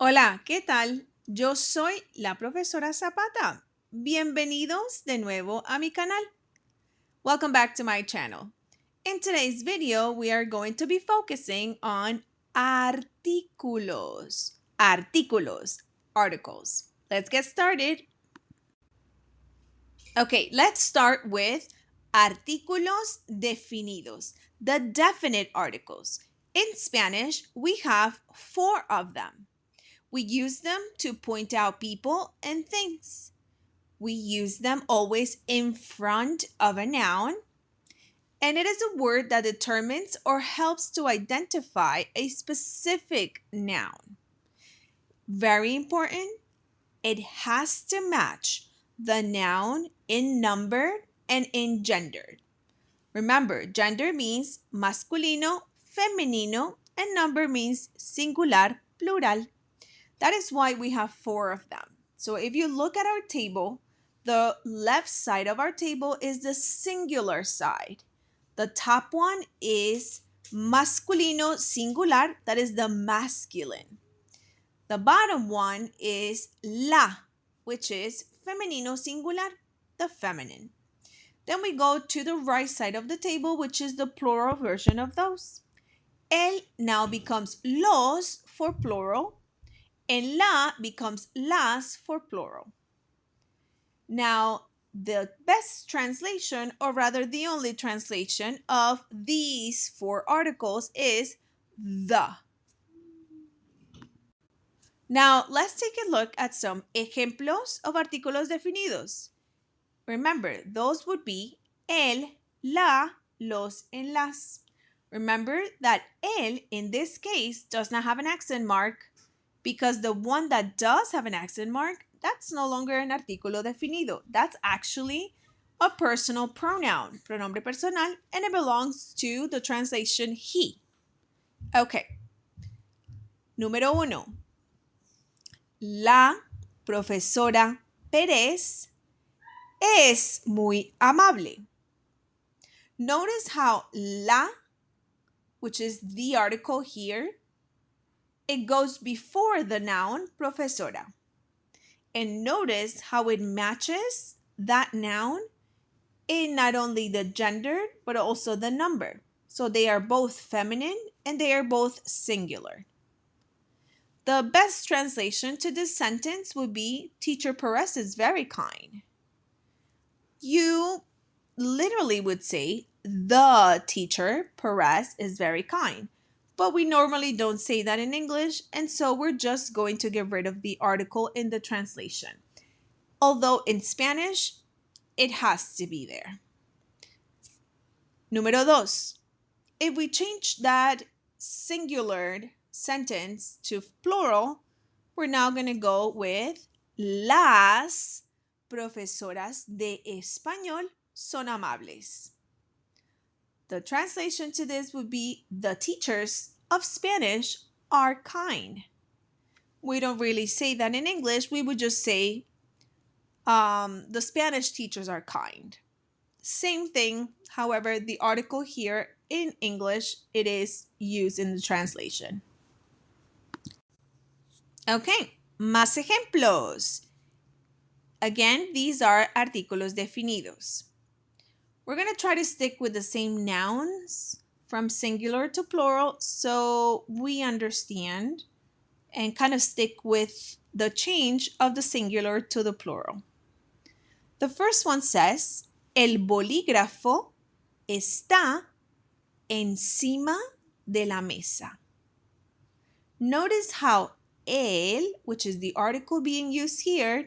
Hola, ¿qué tal? Yo soy la profesora Zapata. Bienvenidos de nuevo a mi canal. Welcome back to my channel. In today's video, we are going to be focusing on artículos. Artículos, articles. Let's get started. Okay, let's start with artículos definidos, the definite articles. In Spanish, we have 4 of them. We use them to point out people and things. We use them always in front of a noun, and it is a word that determines or helps to identify a specific noun. Very important, it has to match the noun in number and in gender. Remember, gender means masculino, femenino, and number means singular, plural. That is why we have 4 of them. So if you look at our table, the left side of our table is the singular side. The top one is masculino singular, that is the masculine. The bottom one is la, which is femenino singular, the feminine. Then we go to the right side of the table, which is the plural version of those. El now becomes los for plural, and la becomes las for plural. Now, the best translation, or rather the only translation of these 4 articles is the. Now, let's take a look at some ejemplos of artículos definidos. Remember, those would be el, la, los, and las. Remember that el in this case does not have an accent mark, because the one that does have an accent mark, that's no longer an artículo definido. That's actually a personal pronoun, pronombre personal, and it belongs to the translation he. Okay. Número 1. La profesora Pérez es muy amable. Notice how la, which is the article here, it goes before the noun profesora. And notice how it matches that noun in not only the gender, but also the number. So they are both feminine and they are both singular. The best translation to this sentence would be, Teacher Perez is very kind. You literally would say, the teacher Perez is very kind. But we normally don't say that in English, and so we're just going to get rid of the article in the translation. Although in Spanish, it has to be there. Número 2. If we change that singular sentence to plural, we're now going to go with las profesoras de español son amables. The translation to this would be, the teachers of Spanish are kind. We don't really say that in English. We would just say, the Spanish teachers are kind. Same thing, however, the article here in English, it is used in the translation. Okay, más ejemplos. Again, these are artículos definidos. We're going to try to stick with the same nouns from singular to plural so we understand and kind of stick with the change of the singular to the plural. The first one says, el bolígrafo está encima de la mesa. Notice how el, which is the article being used here,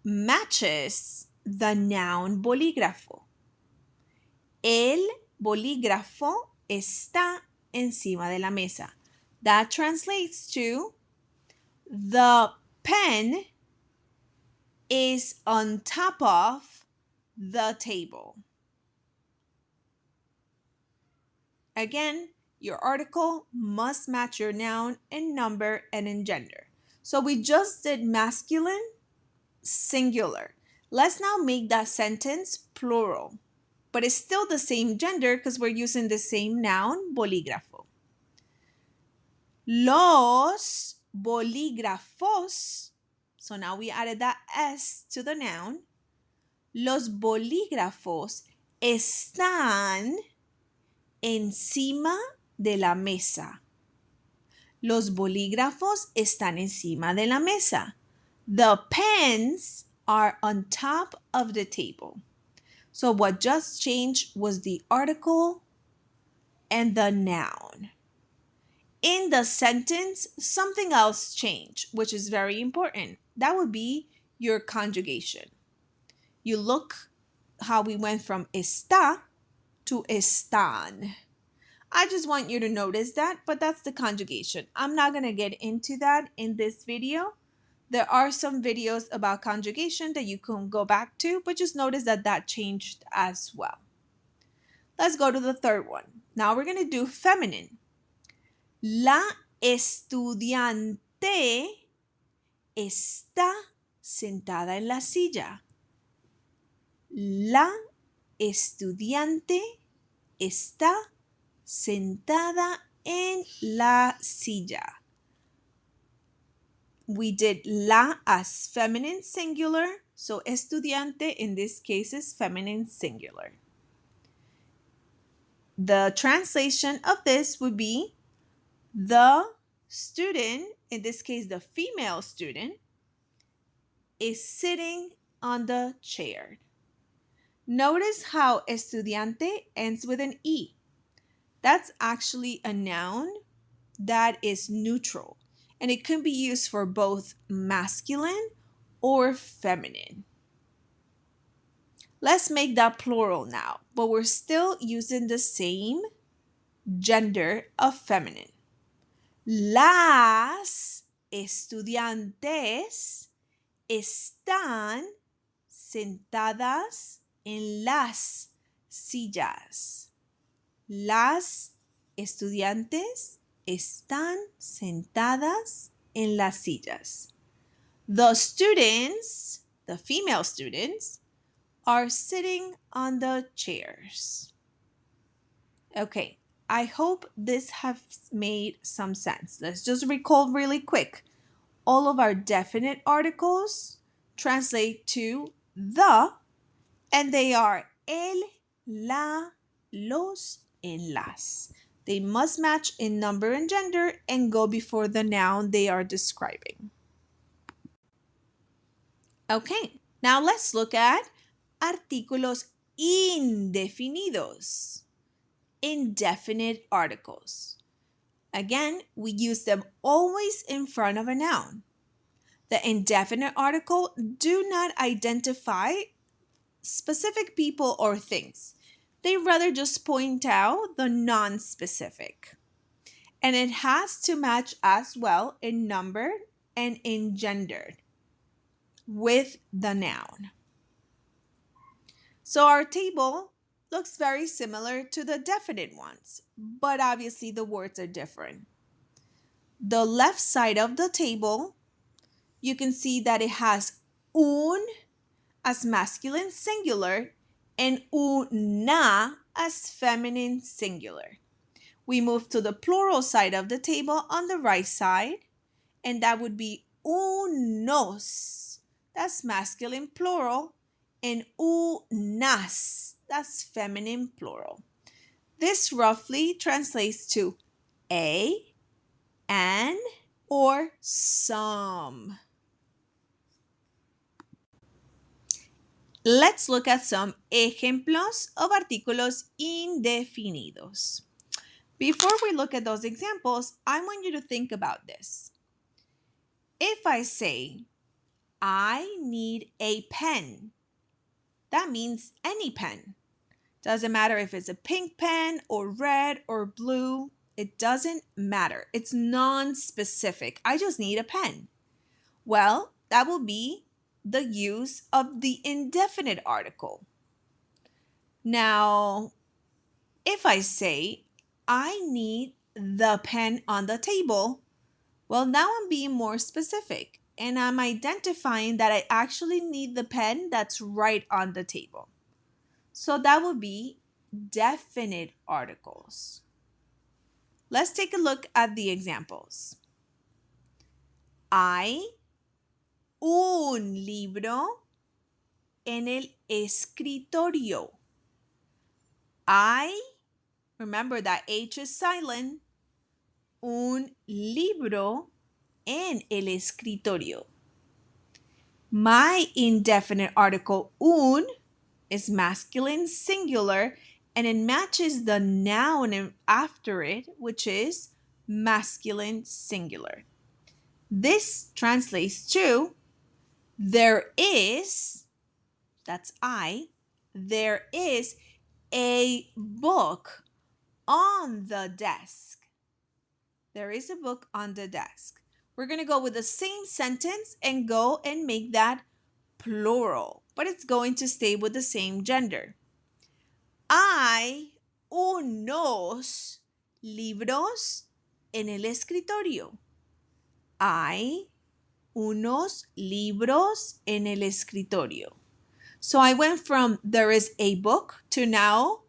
matches the noun bolígrafo. El bolígrafo está encima de la mesa. That translates to, the pen is on top of the table. Again, your article must match your noun in number and in gender. So we just did masculine, singular. Let's now make that sentence plural. But it's still the same gender because we're using the same noun, bolígrafo. Los bolígrafos, so now we added that S to the noun. Los bolígrafos están encima de la mesa. Los bolígrafos están encima de la mesa. The pens are on top of the table. So what just changed was the article and the noun. In the sentence, something else changed, which is very important. That would be your conjugation. You look how we went from está to están. I just want you to notice that, but that's the conjugation. I'm not going to get into that in this video. There are some videos about conjugation that you can go back to, but just notice that that changed as well. Let's go to the third one. Now we're going to do feminine. La estudiante está sentada en la silla. La estudiante está sentada en la silla. We did la as feminine singular, so estudiante in this case is feminine singular. The translation of this would be the student, in this case the female student, is sitting on the chair. Notice how estudiante ends with an E. That's actually a noun that is neutral, and it can be used for both masculine or feminine. Let's make that plural now, but we're still using the same gender of feminine. Las estudiantes están sentadas en las sillas. Las estudiantes están sentadas en las sillas. The students, the female students, are sitting on the chairs. Okay, I hope this has made some sense. Let's just recall really quick. All of our definite articles translate to the, and they are el, la, los, en las. They must match in number and gender and go before the noun they are describing. Okay, now let's look at artículos indefinidos, indefinite articles. Again, we use them always in front of a noun. The indefinite article do not identify specific people or things. They rather just point out the non-specific. And it has to match as well in number and in gender with the noun. So our table looks very similar to the definite ones, but obviously the words are different. The left side of the table, you can see that it has un as masculine singular and una as feminine singular. We move to the plural side of the table on the right side, and that would be unos, that's masculine plural, and unas, that's feminine plural. This roughly translates to a, an, or some. Let's look at some ejemplos of artículos indefinidos. Before we look at those examples, I want you to think about this. If I say, I need a pen, that means any pen. Doesn't matter if it's a pink pen or red or blue. It doesn't matter. It's non-specific. I just need a pen. Well, that will be the use of the indefinite article. Now, if I say, I need the pen on the table, well, now I'm being more specific and I'm identifying that I actually need the pen that's right on the table. So that would be definite articles. Let's take a look at the examples. Hay un libro en el escritorio. Hay, remember that H is silent, un libro en el escritorio. My indefinite article un is masculine singular and it matches the noun after it, which is masculine singular. This translates to there is, that's I, there is a book on the desk. There is a book on the desk. We're going to go with the same sentence and go and make that plural, but it's going to stay with the same gender. Hay unos libros en el escritorio. Hay unos libros en el escritorio. So I went from there is a book to now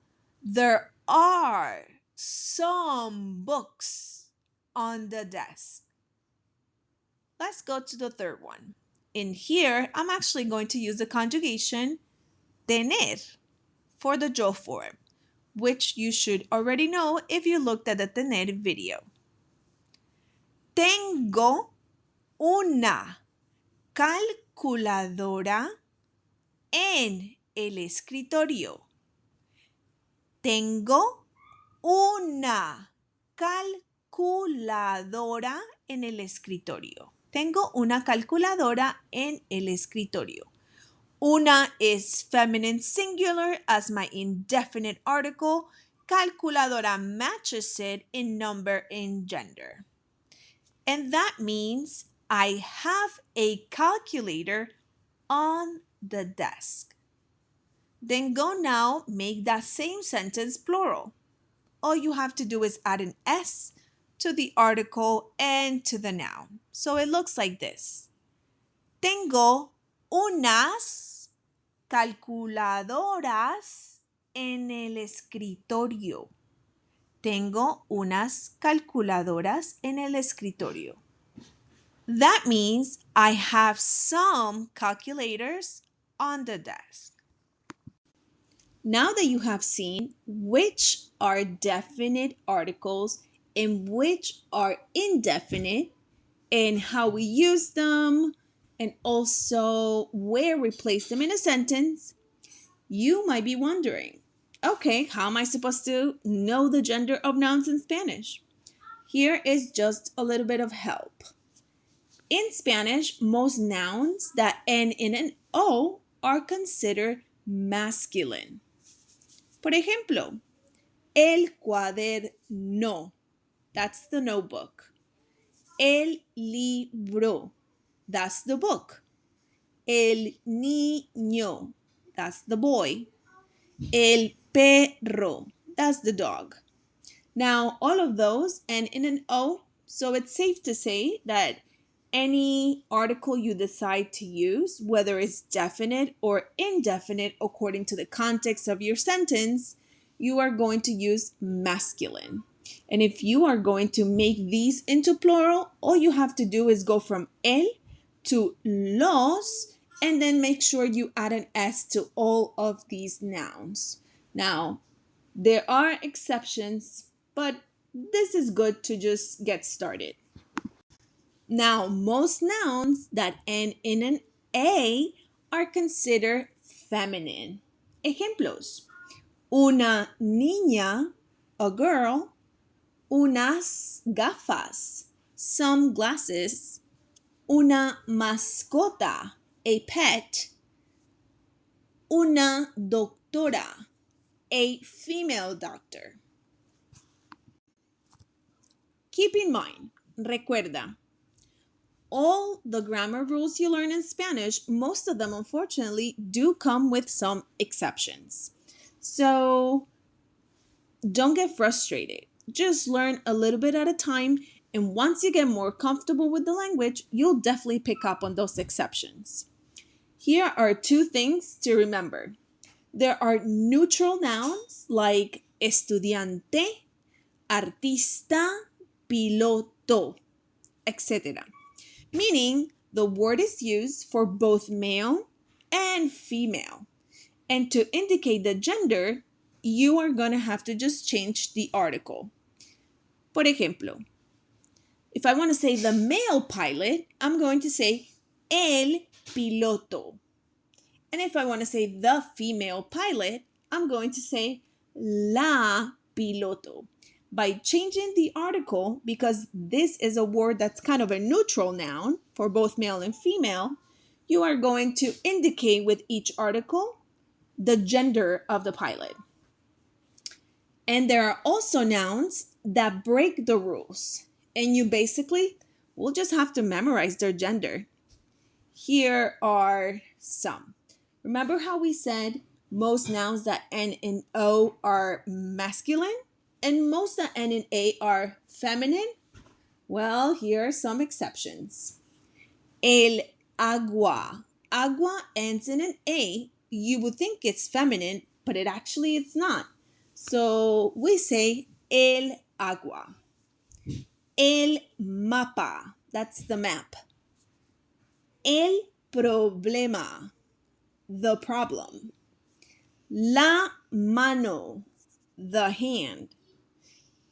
there are some books on the desk. Let's go to the third one. In here, I'm actually going to use the conjugation tener for the yo form, which you should already know if you looked at the tener video. Tengo una calculadora en el escritorio. Tengo una calculadora en el escritorio. Tengo una calculadora en el escritorio. Una is feminine singular as my indefinite article. Calculadora matches it in number and gender. And that means I have a calculator on the desk. Then go now, make that same sentence plural. All you have to do is add an S to the article and to the noun. So it looks like this. Tengo unas calculadoras en el escritorio. Tengo unas calculadoras en el escritorio. That means I have some calculators on the desk. Now that you have seen which are definite articles and which are indefinite and how we use them and also where we place them in a sentence, you might be wondering, okay, how am I supposed to know the gender of nouns in Spanish? Here is just a little bit of help. In Spanish, most nouns that end in an O are considered masculine. Por ejemplo, el cuaderno, that's the notebook. El libro, that's the book. El niño, that's the boy. El perro, that's the dog. Now, all of those end in an O, so it's safe to say that any article you decide to use, whether it's definite or indefinite according to the context of your sentence, you are going to use masculine. And if you are going to make these into plural, all you have to do is go from el to los and then make sure you add an S to all of these nouns. Now, there are exceptions, but this is good to just get started. Now, most nouns that end in an A are considered feminine. Ejemplos: una niña, a girl, unas gafas, some glasses, una mascota, a pet, una doctora, a female doctor. Keep in mind, recuerda, all the grammar rules you learn in Spanish, most of them unfortunately do come with some exceptions. So don't get frustrated. Just learn a little bit at a time, and once you get more comfortable with the language, you'll definitely pick up on those exceptions. Here are two things to remember. There are neutral nouns like estudiante, artista, piloto, etc. meaning the word is used for both male and female. And to indicate the gender, you are going to have to just change the article. Por ejemplo, if I want to say the male pilot, I'm going to say el piloto. And if I want to say the female pilot, I'm going to say la piloto. By changing the article, because this is a word that's kind of a neutral noun for both male and female, you are going to indicate with each article the gender of the pilot. And there are also nouns that break the rules. And you basically will just have to memorize their gender. Here are some. Remember how we said most nouns that end in O are masculine and most that end in A are feminine? Well, here are some exceptions. El agua. Agua ends in an A. You would think it's feminine, but it's not. So we say el agua. El mapa. That's the map. El problema. The problem. La mano, the hand.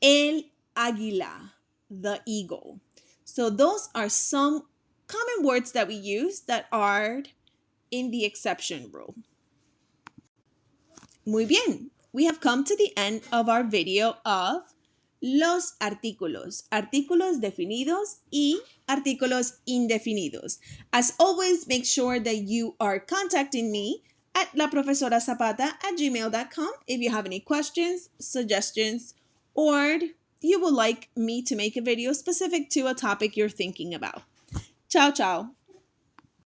El águila, the eagle. So those are some common words that we use that are in the exception rule. Muy bien. We have come to the end of our video of los artículos, artículos definidos y artículos indefinidos. As always, make sure that you are contacting me at laprofesorazapata@gmail.com if you have any questions, suggestions, or you would like me to make a video specific to a topic you're thinking about. Ciao, ciao.